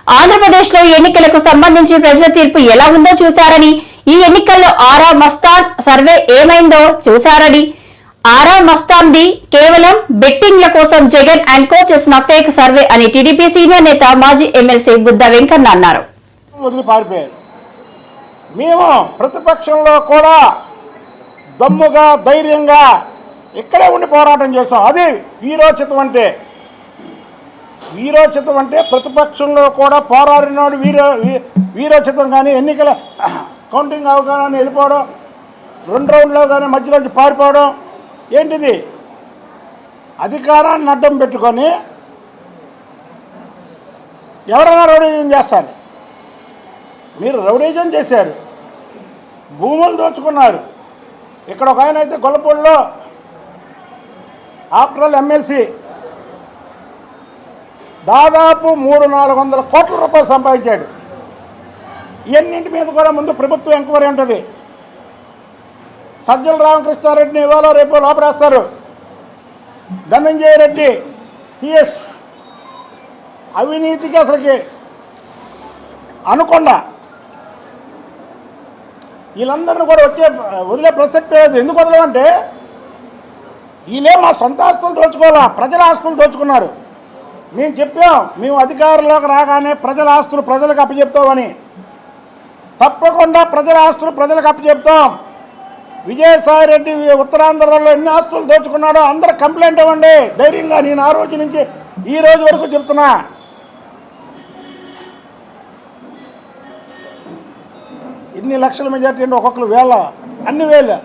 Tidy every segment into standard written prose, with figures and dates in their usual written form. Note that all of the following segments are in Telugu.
ఆంధ్రప్రదేశ్లో ఎన్నికలకు సంబంధించి ప్రజల తీర్పు ఎలా ఉందో చూశారని, ఈ ఎన్నికల్లో ఆరా మస్తాన్ సర్వే ఏమైందో చూశారని, ఆరా మస్తాన్ది కేవలం బెట్టింగ్ల కోసం జగన్ అండ్ కో చేసిన ఫేక్ సర్వే అని టీడీపీ సీనియర్ నేత మాజీ ఎమ్మెల్సీ బుద్ధ వెంకన్న అన్నారు. మేము ప్రతిపక్షంలో కూడా దమ్ముగా ధైర్యంగా ఇక్కడే ఉండి పోరాటం చేసాం. అది వీరోచితం అంటే. వీరోచితం అంటే ప్రతిపక్షంలో కూడా పోరాడినోడు వీరోచితం. కానీ ఎన్నికల కౌంటింగ్ అవగానే వెళ్ళిపోవడం, 2 రౌండ్లో కానీ మధ్యలోంచి పారిపోవడం ఏంటిది? అధికారాన్ని అడ్డం పెట్టుకొని ఎవరైనా రౌడీజం చేస్తారు. మీరు రౌడీజం చేశారు, భూములు దోచుకున్నారు. ఇక్కడ ఒక ఆయన అయితే గొల్లపూడిలో ఆఫ్టర్ ఆల్ ఎమ్మెల్సీ దాదాపు 300-400 కోట్ల రూపాయలు సంపాదించాడు. ఇవన్నింటి మీద కూడా ముందు ప్రభుత్వం ఎంక్వైరీ ఉంటుంది. సజ్జల రామకృష్ణారెడ్డిని ఇవాళ రేపు లోపడేస్తారు. ధనంజయ రెడ్డి సిఎస్ అవినీతికి అసలుకి అనుకుండా వీళ్ళందరినీ కూడా వదిలే ప్రసక్తే లేదు. ఎందుకు వదలమంటే ఈయనే మా సొంత ఆస్తులు దోచుకోవాలా, ప్రజల ఆస్తులు దోచుకున్నారు. మేము చెప్పాం, మేము అధికారంలోకి రాగానే ప్రజల ఆస్తులు ప్రజలకు అప్పచెప్తామని. తప్పకుండా ప్రజల ఆస్తులు ప్రజలకు అప్పచెప్తాం. విజయసాయి రెడ్డి ఉత్తరాంధ్రలో ఎన్ని ఆస్తులు దోచుకున్నాడో అందరూ కంప్లైంట్ ఇవ్వండి ధైర్యంగా. నేను ఆ రోజు నుంచి ఈ రోజు వరకు చెప్తున్నా. ఇన్ని లక్షల మెజార్టీ అంటే ఒక్కొక్కరు అన్ని వేలు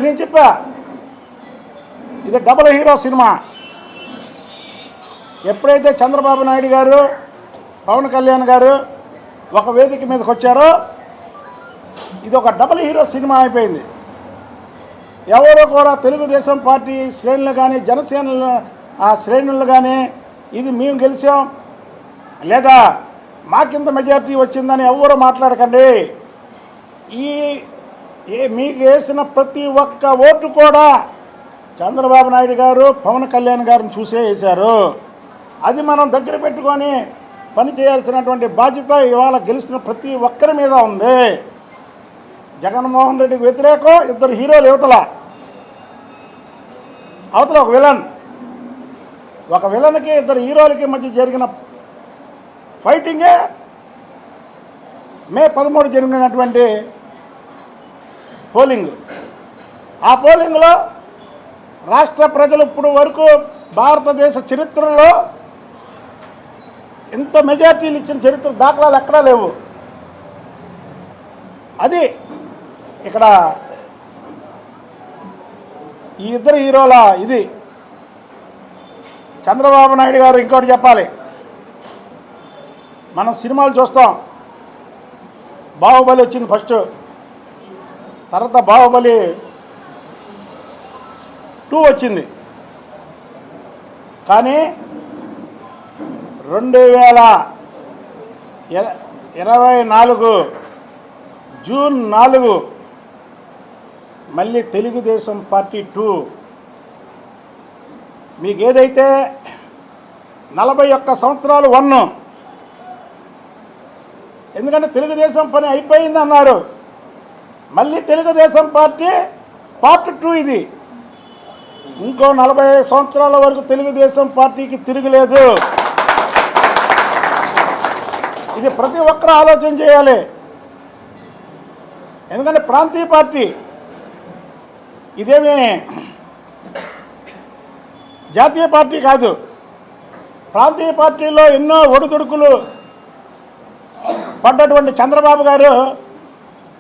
నేను చెప్పా. ఇది డబుల్ హీరో సినిమా. ఎప్పుడైతే చంద్రబాబు నాయుడు గారు, పవన్ కళ్యాణ్ గారు ఒక వేదిక మీదకి వచ్చారో ఇది ఒక డబుల్ హీరో సినిమా అయిపోయింది. ఎవరో కూడా తెలుగుదేశం పార్టీ శ్రేణులు కానీ జనసేన ఆ శ్రేణులు కానీ ఇది మేము గెలిచాం లేదా మాకింత మెజార్టీ వచ్చిందని ఎవరు మాట్లాడకండి. మీకు వేసిన ప్రతి ఒక్క ఓటు కూడా చంద్రబాబు నాయుడు గారు, పవన్ కళ్యాణ్ గారిని చూసే వేశారు. అది మనం దగ్గర పెట్టుకొని పని చేయాల్సినటువంటి బాధ్యత ఇవాళ గెలిచిన ప్రతి ఒక్కరి మీద ఉంది. జగన్మోహన్ రెడ్డికి వ్యతిరేకం 2 హీరోలు అవతల ఒక విలన్. ఒక విలన్కి 2 హీరోలకి మధ్య జరిగిన ఫైటింగే మే 13 జరిగినటువంటి పోలింగ్. ఆ పోలింగ్లో రాష్ట్ర ప్రజలు ఇప్పుడు వరకు భారతదేశ చరిత్రలో ఇంత మెజార్టీలు ఇచ్చిన చరిత్ర దాఖలాలు ఎక్కడా లేవు. అది ఇక్కడ ఈ 2 హీరోల ఇది. చంద్రబాబు నాయుడు గారు ఇంకోటి చెప్పాలి. మనం సినిమాలు చూస్తాం. బాహుబలి వచ్చింది ఫస్ట్, తర్వాత బాహుబలి 2 వచ్చింది. కానీ 2024 జూన్ 4 మళ్ళీ తెలుగుదేశం పార్టీ 2. మీకు ఏదైతే 41 సంవత్సరాలు 1, ఎందుకంటే తెలుగుదేశం పని అయిపోయింది అన్నారు. మళ్ళీ తెలుగుదేశం పార్టీ పార్ట్ 2 ఇది. ఇంకో 40 సంవత్సరాల వరకు తెలుగుదేశం పార్టీకి తిరగలేదు. ఇది ప్రతి ఒక్కరూ ఆలోచన చేయాలి. ఎందుకంటే ప్రాంతీయ పార్టీ, ఇదేమీ జాతీయ పార్టీ కాదు. ప్రాంతీయ పార్టీలో ఎన్నో ఒడిదుడుకులు పడ్డటువంటి చంద్రబాబు గారు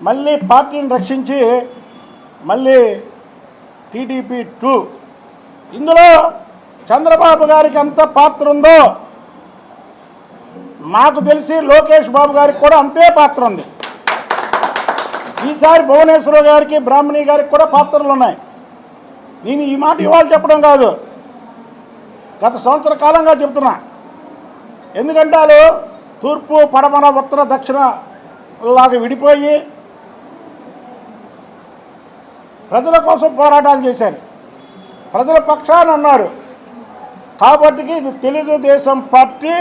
మళ్ళీ పార్టీని రక్షించి మళ్ళీ టీడీపీ 2. ఇందులో చంద్రబాబు గారికి ఎంత పాత్ర ఉందో మాకు తెలిసి లోకేష్ బాబు గారికి కూడా అంతే పాత్ర ఉంది. ఈసారి భువనేశ్వర్ గారికి, బ్రాహ్మణి గారికి కూడా పాత్రలు ఉన్నాయి. నేను ఈ మాట ఇవాళ చెప్పడం కాదు, గత సంవత్సర కాలంగా చెప్తున్నా. ఎందుకంటే వాళ్ళు తూర్పు, పడమర, ఉత్తర, దక్షిణ లాగా విడిపోయి ప్రజల కోసం పోరాటాలు చేశారు, ప్రజల పక్షాన ఉన్నారు. కాబట్టి ఇది తెలుగుదేశం పార్టీ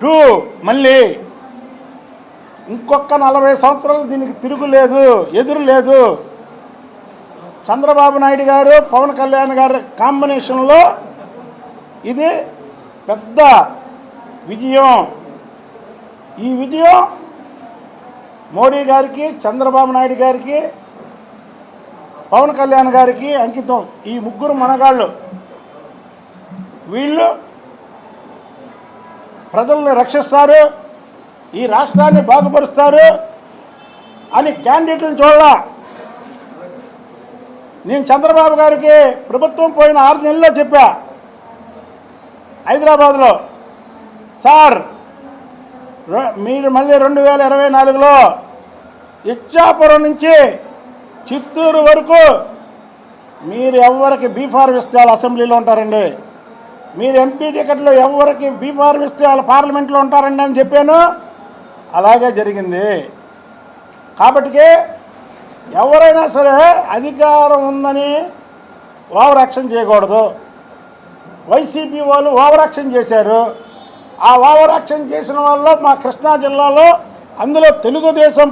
2 మళ్ళీ ఇంకొక 40 సంవత్సరాలు దీనికి తిరుగులేదు, ఎదురు లేదు. చంద్రబాబు నాయుడు గారు, పవన్ కళ్యాణ్ గారి కాంబినేషన్లో ఇది పెద్ద విజయం. ఈ విజయం మోడీ గారికి, చంద్రబాబు నాయుడు గారికి, పవన్ కళ్యాణ్ గారికి అంకితం. ఈ ముగ్గురు మనగాళ్ళు, వీళ్ళు ప్రజలను రక్షిస్తారు, ఈ రాష్ట్రాన్ని బాగుపరుస్తారు అని క్యాండిడేట్లను చూడాల. నేను చంద్రబాబు గారికి ప్రభుత్వం పోయిన 6 నెలల్లో చెప్పా హైదరాబాద్లో, సార్ మీరు మళ్ళీ 2024లో ఇచ్చాపురం నుంచి చిత్తూరు వరకు మీరు ఎవరికి బీఫార్మ్ ఇస్తే వాళ్ళు అసెంబ్లీలో ఉంటారండి, మీరు ఎంపీ టికెట్లు ఎవరికి బీఫార్మ్ ఇస్తే వాళ్ళు పార్లమెంట్లో ఉంటారండి అని చెప్పాను. అలాగే జరిగింది. కాబట్టి ఎవరైనా సరే అధికారం ఉందని ఓవర్ యాక్షన్ చేయకూడదు. వైసీపీ వాళ్ళు ఓవర్ యాక్షన్ చేశారు. ఆ ఓవర్ యాక్షన్ చేసిన వాళ్ళు మా కృష్ణా జిల్లాలో, అందులో తెలుగుదేశం